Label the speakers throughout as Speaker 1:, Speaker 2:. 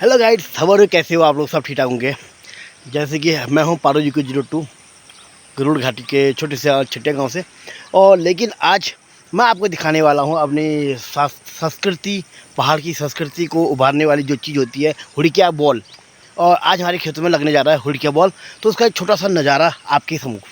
Speaker 1: Hello guides, खबर हो कैसे हो आप लोग? सब ठीक ठाक होंगे। जैसे कि मैं हूँ पारो जी को 02 गरुड़ घाटी के छोटे से छठे गांव से। और लेकिन आज मैं आपको दिखाने वाला हूँ अपनी संस्कृति, पहाड़ की संस्कृति को उभारने वाली जो चीज़ होती है, हुड़किया बॉल। और आज हमारे खेतों में लगने जा रहा है हुड़किया बॉल, तो उसका एक छोटा सा नज़ारा आपके सम्मुख।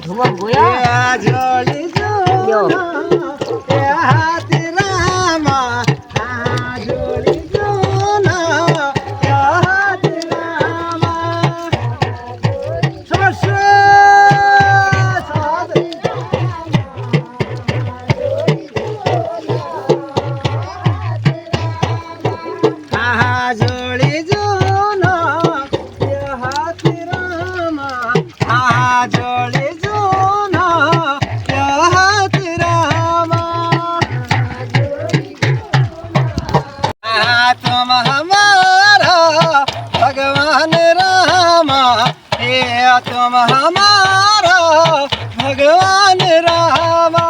Speaker 2: ધુમક ગોયા
Speaker 3: જોડી જોના એ હાથ રામા આ જોડી જોના એ હાથ રામા સમસ્યા જોડી જોના એ હાથ રામા આ જોડી જોના એ હાથ રામા આ तुम हमारा भगवान रामा એ तुम हमारा भगवान रामा